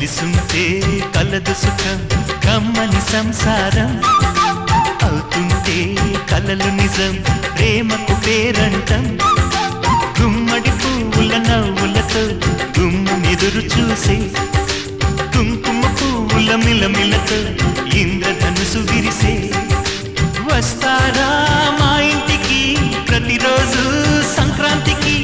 కలిసుంటే కలదు సుఖం కమ్మని సంసారం అవుతుంటే కలలు నిజం ప్రేమకు పేరంటం గుమ్మడి పువ్వుల నవ్వులతో గుమ్మెదురు చూసే కుంకుమ పువ్వుల మిలమిలతో ఇంద్రధనుసు విరిసే వస్తారా మా ఇంటికి ప్రతిరోజు సంక్రాంతికి